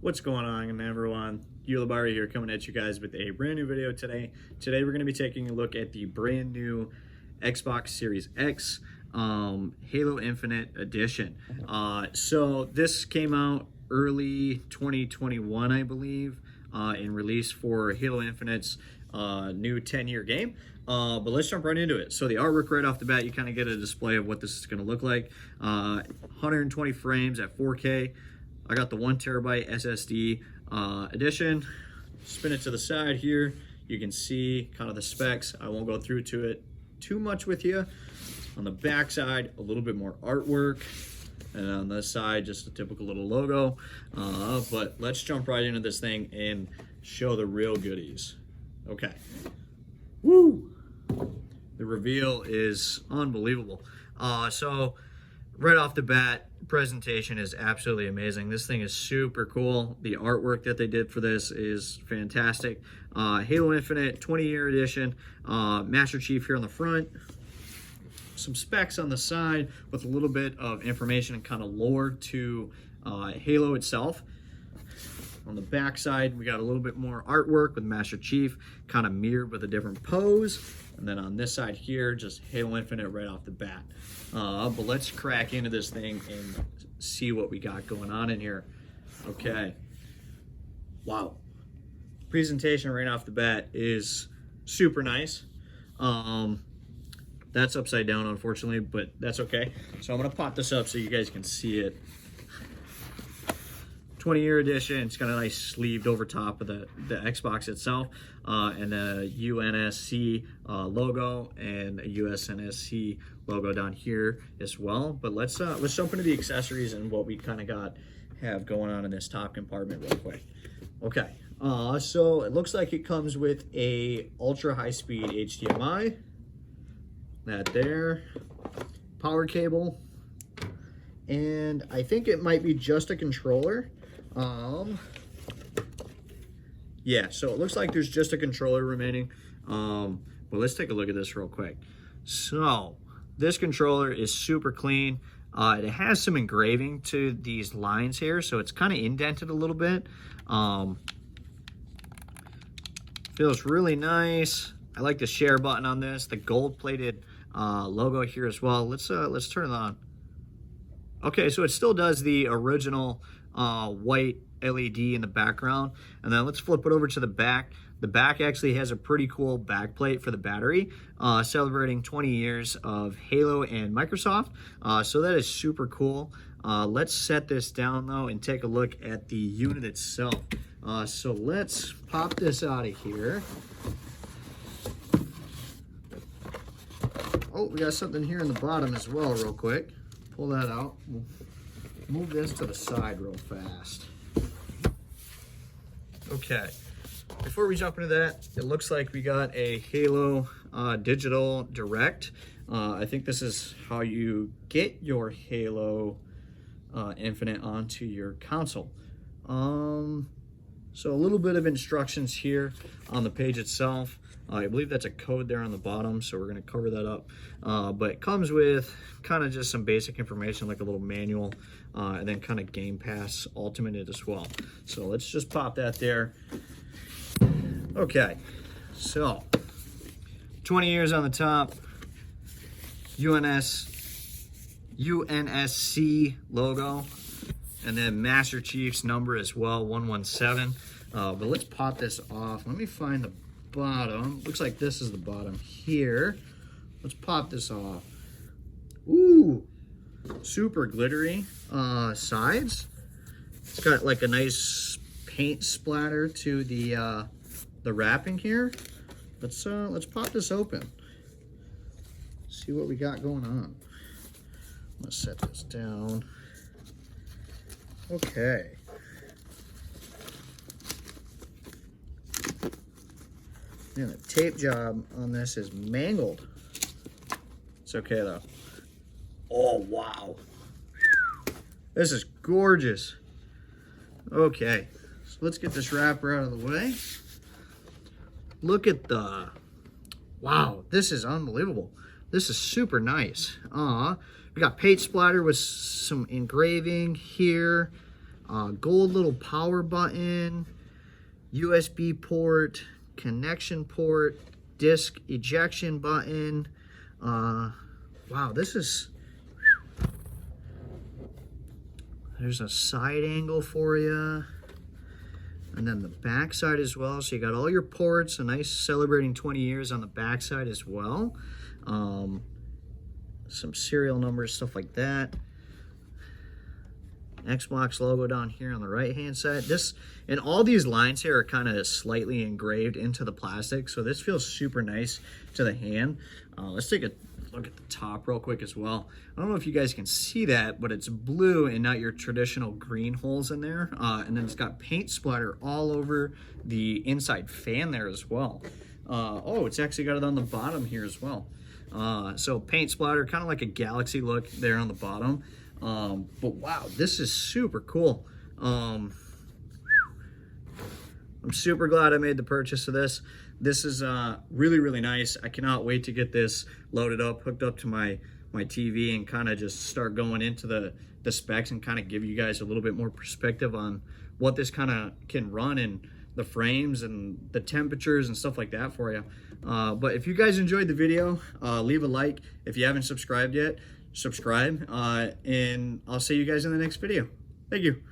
What's going on, everyone? Yulabari here, coming at you guys with a brand new video today. Today we're going to be taking a look at the brand new Xbox Series X Halo Infinite Edition. So this came out early 2021, I believe, and released for Halo Infinite's new 10-year game. But let's jump right into it. So the artwork right off the bat, you kind of get a display of what this is going to look like. 120 frames at 4K. I got the 1 terabyte SSD edition. Spin it to the side here. You can see kind of the specs. I won't go through to it too much with you. On the back side, a little bit more artwork. And on this side, just a typical little logo. But let's jump right into this thing and show the real goodies. Okay. Woo! The reveal is unbelievable. So right off the bat, presentation is absolutely amazing. This thing is super cool. The artwork that they did for this is fantastic. Halo Infinite 20-year edition, Master Chief here on the front. Some specs on the side with a little bit of information and kind of lore to Halo itself. On the back side, we got a little bit more artwork with Master Chief, kind of mirrored with a different pose. And then on this side here, just Halo Infinite right off the bat. But let's crack into this thing and see what we got going on in here. Okay. Wow. Presentation right off the bat is super nice. That's upside down, unfortunately, but that's okay. So I'm going to pop this up so you guys can see it. 20-year edition. It's got a nice sleeved over top of the Xbox itself, and a UNSC logo and a USNSC logo down here as well. But let's jump into the accessories and what we kind of have going on in this top compartment real quick. Okay, so it looks like it comes with a ultra high speed HDMI. That there, power cable, and I think it might be just a controller. Yeah, so it looks like there's just a controller remaining. But let's take a look at this real quick. So this controller is super clean. It has some engraving to these lines here, so it's kind of indented a little bit. Feels really nice. I like the share button on this, the gold-plated logo here as well. Let's turn it on. Okay, so it still does the original white LED in the background. And then let's flip it over to the back. The back actually has a pretty cool backplate for the battery, celebrating 20 years of Halo and Microsoft. So that is super cool. Let's set this down though and take a look at the unit itself. So let's pop this out of here. Oh, we got something here in the bottom as well real quick. Pull that out. We'll move this to the side real fast. Okay, before we jump into that, it looks like we got a Halo Digital Direct. I think this is how you get your Halo Infinite onto your console. So a little bit of instructions here on the page itself. I believe that's a code there on the bottom, so we're going to cover that up. But it comes with kind of just some basic information, like a little manual, and then kind of Game Pass Ultimate as well. So let's just pop that there. Okay, so 20 years on the top, UNSC logo, and then Master Chief's number as well, 117. But let's pop this off. Let me find the bottom. Looks like this is the bottom here. Let's pop this off. Ooh, super glittery sides. It's got like a nice paint splatter to the wrapping here. Let's pop this open. See what we got going on. I'm gonna set this down. Okay. Man, the tape job on this is mangled. It's okay though. Oh, wow. This is gorgeous. Okay, so let's get this wrapper out of the way. Look at the, wow, this is unbelievable. This is super nice. We got paint splatter with some engraving here. Gold little power button, USB port, connection port, disc ejection button. Wow, this is... There's a side angle for you. And then the back side as well. So you got all your ports, a nice celebrating 20 years on the back side as well. Some serial numbers, stuff like that. Xbox logo down here on the right hand side. This and all these lines here are kind of slightly engraved into the plastic, so this feels super nice to the hand. Let's take a look at the top real quick as well. I don't know if you guys can see that, but it's blue and not your traditional green holes in there. And then it's got paint splatter all over the inside fan there as well. Oh, it's actually got it on the bottom here as well. So paint splatter, kind of like a galaxy look there on the bottom. But wow, this is super cool. I'm super glad I made the purchase of this. This is really, really nice. I cannot wait to get this loaded up, hooked up to my TV, and kind of just start going into the specs and kind of give you guys a little bit more perspective on what this kind of can run and the frames and the temperatures and stuff like that for you. But if you guys enjoyed the video, leave a like. If you haven't subscribed yet, subscribe, and I'll see you guys in the next video. Thank you.